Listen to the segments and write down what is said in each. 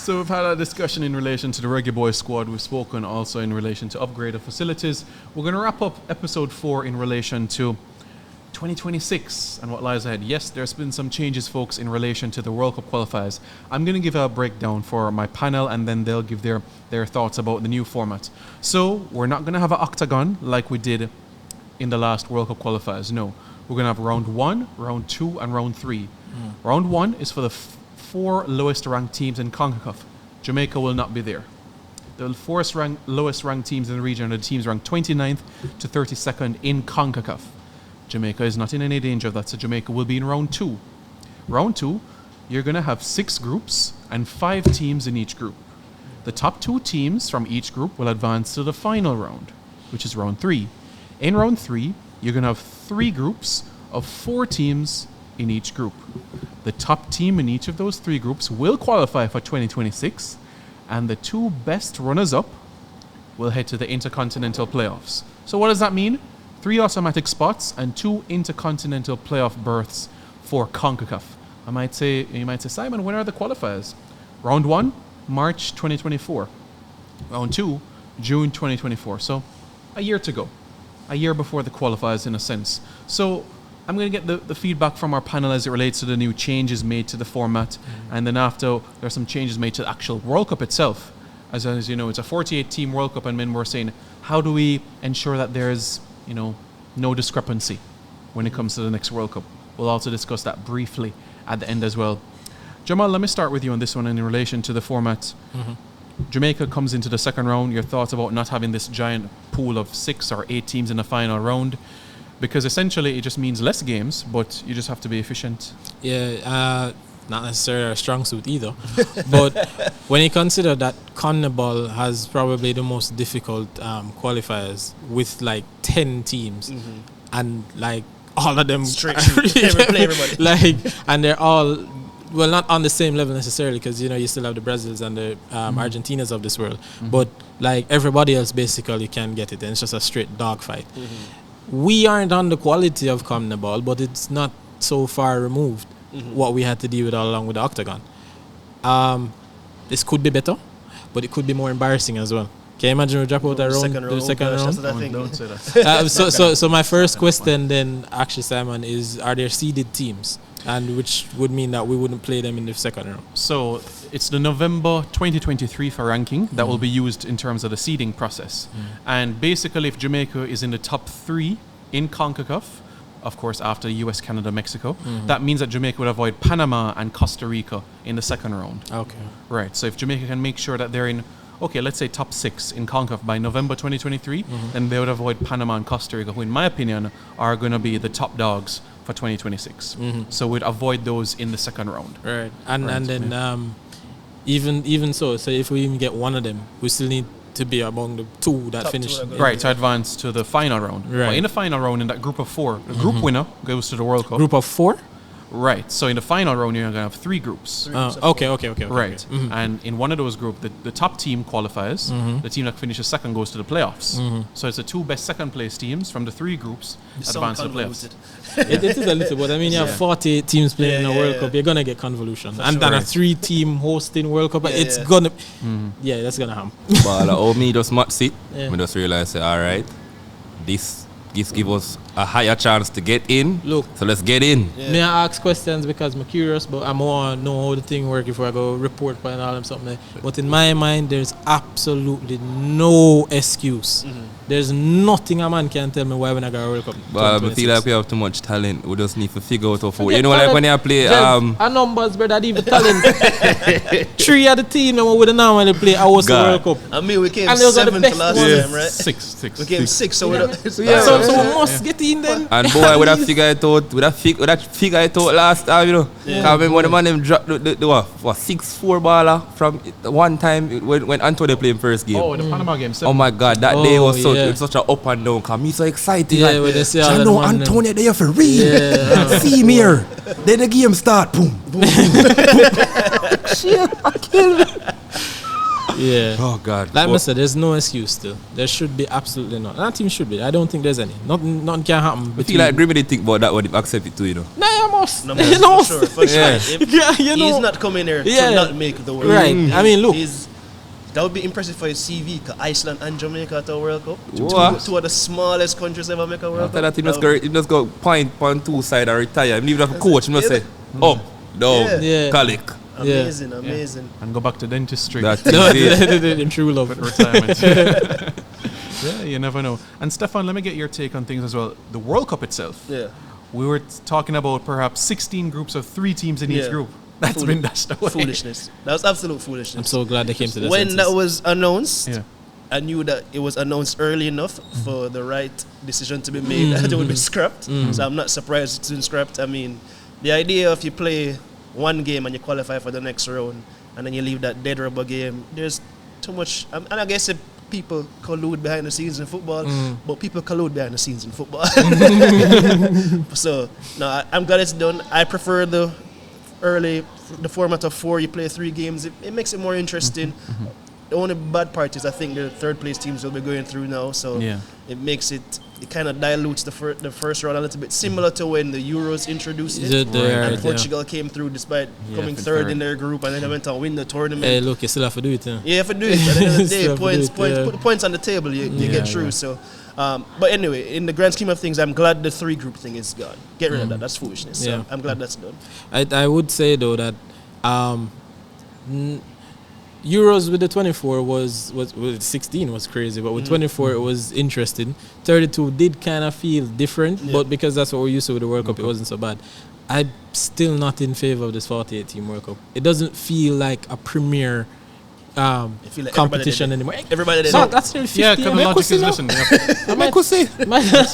So we've had a discussion in relation to the Reggae Boys squad. We've spoken also in relation to upgrade of facilities. We're going to wrap up episode 4 in relation to 2026 and what lies ahead. Yes, there's been some changes, folks, in relation to the World Cup qualifiers. I'm going to give a breakdown for my panel, and then they'll give their thoughts about the new format. So we're not going to have an octagon like we did in the last World Cup qualifiers. No, we're going to have round 1, round 2, and round 3. Round 1 is for the 4 lowest ranked teams in CONCACAF. Jamaica will not be there. The 4 lowest ranked teams in the region are the teams ranked 29th to 32nd in CONCACAF. Jamaica is not in any danger of that, so Jamaica will be in round 2. Round 2, you're going to have 6 groups and 5 teams in each group. The top 2 teams from each group will advance to the final round, which is round 3. In round 3, you're going to have 3 groups of 4 teams in each group. The top team in each of those 3 groups will qualify for 2026, and the 2 best runners-up will head to the Intercontinental Playoffs. So what does that mean? 3 automatic spots and 2 intercontinental playoff berths for CONCACAF. You might say, Simon, when are the qualifiers? Round 1, March 2024. Round 2, June 2024. So a year to go. A year before the qualifiers, in a sense. So I'm going to get the feedback from our panel as it relates to the new changes made to the format. And then after, there are some changes made to the actual World Cup itself. As you know, it's a 48-team World Cup, and men were saying, how do we ensure that there's no discrepancy when it comes to the next World Cup? We'll also discuss that briefly at the end as well. Jamal, let me start with you on this one in relation to the format. Jamaica comes into the second round. Your thoughts about not having this giant pool of 6 or 8 teams in the final round? Because essentially it just means less games, but you just have to be efficient. Yeah, not necessarily a strong suit either. But when you consider that CONMEBOL has probably the most difficult qualifiers with like 10 teams, and like all of them straight play everybody. And they're all, well, not on the same level necessarily, because you still have the Brazils and the Argentinas of this world, but like everybody else basically can get it, and it's just a straight dogfight. We aren't on the quality of CONMEBOL, but it's not so far removed what we had to deal with all along with the octagon. This could be better, but it could be more embarrassing as well. Can you imagine we drop out the second round? Don't say that. So my first question then, actually, Simon, is: are there seeded teams? And which would mean that we wouldn't play them in the second round. So it's the November 2023 for ranking that will be used in terms of the seeding process. And basically, if Jamaica is in the top 3 in CONCACAF, of course, after US, Canada, Mexico, that means that Jamaica would avoid Panama and Costa Rica in the second round. Okay. Right. So if Jamaica can make sure that they're in, let's say top 6 in CONCACAF by November 2023, then they would avoid Panama and Costa Rica, who in my opinion are going to be the top dogs for 2026. So we'd avoid those in the second round. Right. And then even so if we even get one of them, we still need to be among the 2 that finish. Right, to advance to the final round. Right. Well, in the final round, in that group of 4, the group winner goes to the World Cup. Group of 4? Right. So in the final round, you're going to have 3 groups. Okay. Right. And in one of those groups, the top team qualifies. The team that finishes second goes to the playoffs. So it's the 2 best second place teams from the 3 groups advance to the playoffs. It is a little, but I mean, you have 48 teams playing in a World Cup. You're going to get convolution. And then a 3-team hosting World Cup. It's going to... Yeah, that's going to happen. But me just match it. I just realize, all right, this give us a higher chance to get in. Look, so let's get in. May I ask questions because I'm curious, but I want to know how the thing works before I go report and all them something. But in my mind, there's absolutely no excuse. There's nothing a man can tell me why we're not going to World Cup. But I feel like we have too much talent. We just need to figure out how to. Like when you play a numbers, brother, even talent. 3 of the team that we would normally play I was the World Cup. I mean, we came 7th last time, right? 6. We came 6, so so we must get in then. And boy, with that figure it out, figure it out last time, Because I remember when the man them dropped the 6-4 baller from one time when Antonio played first game. Oh, the Panama game. 7. Oh my God, that day was such a up and down. Cause me so excited. Yeah, when they say all I that know man Antonio there for real. See me here. Then the game start. Boom, boom, boom. Shit, I killed me. Yeah. Oh God. Like I said, there's no excuse still. There should be absolutely not. That team should be. I don't think there's any. Nothing can happen. I feel like Grimmy didn't think about that when he accept it too, you know. Nah, you must. No, You man, know. for sure. Yeah. If Yeah, you know. he's not coming here Yeah. to not make the World Right. Cup. I mean, look. That would be impressive for his CV, because Iceland and Jamaica at the World Cup. What? Two of the smallest countries ever make a World After Cup. that, he just go point on two side and retire. He even have a coach, he must say, up, down, Yeah. colic. Amazing. And go back to dentistry. That No, is it. in true love. with retirement. Yeah, you never know. And Stefan, let me get your take on things as well. The World Cup itself. Yeah. We were talking about perhaps 16 groups of 3 teams in each Yeah. group. That's been dashed away. Foolishness. That was absolute foolishness. I'm so glad they came to the When senses. that was announced, Yeah. I knew that it was announced early enough for the right decision to be made that it would be scrapped. So I'm not surprised it's been scrapped. I mean, the idea of you play one game and you qualify for the next round and then you leave that dead rubber game, there's too much. And I guess if people collude behind the scenes in football, but people collude behind the scenes in football. So, no, I'm glad it's done. I prefer the format of 4, you play 3 games. It makes it more interesting. The only bad part is I think the third place teams will be going through now, so Yeah. it makes it kind of dilutes the first round a little bit, similar to when the Euros introduced Is it. it there, And yeah. Portugal came through despite coming for third third. in their group, and then they went on win the tournament. Hey, look, you still have to do it. Yeah. Yeah, if you do it, at the end of the day, Still points, do it, yeah. put the points on the table, you get through. So, but anyway, in the grand scheme of things, I'm glad the 3 group thing is gone. Get rid of that. That's foolishness. So Yeah. I'm glad that's done. I would say though that Euros with the 24 was 16 was crazy, but with 24 it was interesting. 32 did kind of feel different, but because that's what we're used to with the World Cup, it wasn't so bad. I'm still not in favor of this 48 team World Cup. It doesn't feel like a premier feel like competition everybody anymore. Everybody did So it. that's nearly 50. Yeah, because the Make logic us see is, now. listen, yeah. Make us see. Make us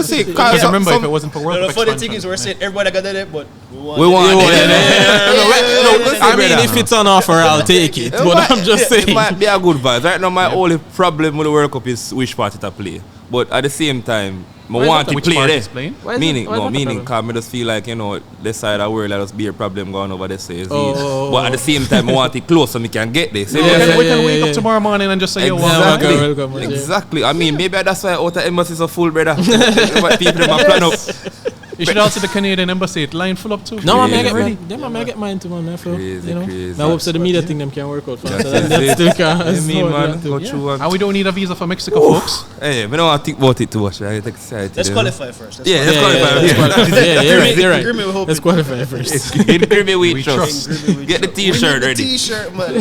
see. Because remember, if it wasn't for World No, Cup the funny expansion, thing is, we're saying everybody got it, but We want Yeah, it. yeah, I mean, if it's on offer, I'll take it. But I'm just It saying. might be a good vibe. Right now, my only problem with the World Cup is which party to play. But at the same time, I want to which play party there. is playing? Why is Meaning, it- why is that a meaning, problem? because I just feel like, you know, this side of the world, there's be a problem going over there. So it's Oh, easy. oh, But at the same time, I want it close so we can get there. So We Yeah, can, we can yeah, wake yeah. up tomorrow morning and just say, yo, Exactly. welcome, welcome, yeah. Exactly. I mean, maybe that's why outer embassies are full, brother. People them a plan up. You should also the Canadian embassy, it line full up too. No, I Crazy. get ready. mine. Them I get mine too, man. Crazy, You know, crazy. I hope so the media thing them can work out for us. So That's that's it. still can. I mean, man, go Yeah. through And we don't need a visa for Mexico, folks. Hey, we don't want to think about it too much. I get excited. let's you know. qualify first. Yeah, let's Yeah, qualify. let's qualify. Yeah, you're right. You're Grimmy, we're right. hoping. Let's qualify first. In Grimmy we We trust. trust. Get the t-shirt ready. T-shirt, man.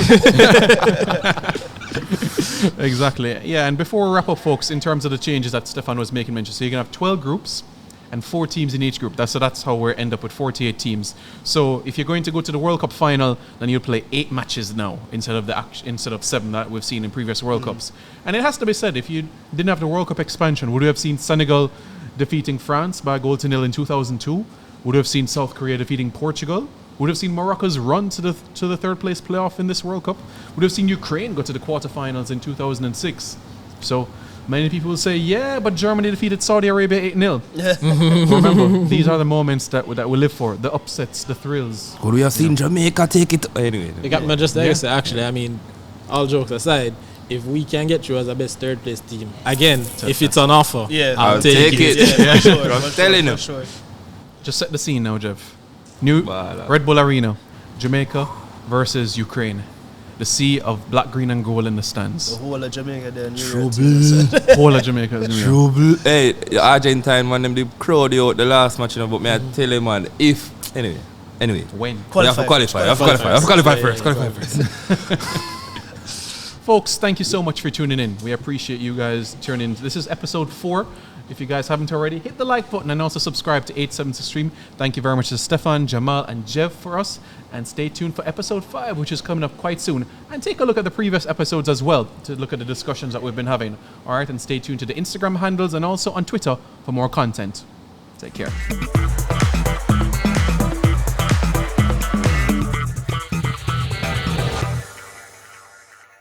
Exactly. Yeah, and before we wrap up, folks, in terms of the changes that Stefan was making mention, so you're going to have 12 groups and 4 teams in each group. That's how we end up with 48 teams. So if you're going to go to the World Cup final, then you'll play 8 matches now instead of 7 that we've seen in previous World Cups. And it has to be said, if you didn't have the World Cup expansion, would we have seen Senegal defeating France by a goal to nil in 2002? Would we have seen South Korea defeating Portugal? Would have seen Morocco's run to the third place playoff in this World Cup? Would have seen Ukraine go to the quarterfinals in 2006? So many people will say, yeah, but Germany defeated Saudi Arabia 8-0. Remember, these are the moments that we live for, the upsets, the thrills. Could we have seen Jamaica take it? Anyway. You got me just like Yeah. I said, actually, I mean, all jokes aside, if we can get you as a best third place team, again, if it's on offer, Yeah. I'll take it. Yeah, for sure. I'm for telling sure, you. for sure. Just set the scene now, Jeff. New Voilà. Red Bull Arena, Jamaica versus Ukraine. The sea of black, green, and gold in the The stands. whole of Jamaica there. New York team. Whole of Jamaica is New York. Trouble. Hey, the Argentine man, them the crowd you out the last match, you know, but me I tell you, man, if anyway, When? we have to qualify. We have to qualify first. Yeah, Qualify first. Folks, thank you so much for tuning in. We appreciate you guys tuning in. This is episode 4. If you guys haven't already, hit the like button and also subscribe to 876 Stream. Thank you very much to Stefan, Jamal, and Jeff for us. And stay tuned for episode 5, which is coming up quite soon. And take a look at the previous episodes as well to look at the discussions that we've been having. All right, and stay tuned to the Instagram handles and also on Twitter for more content. Take care.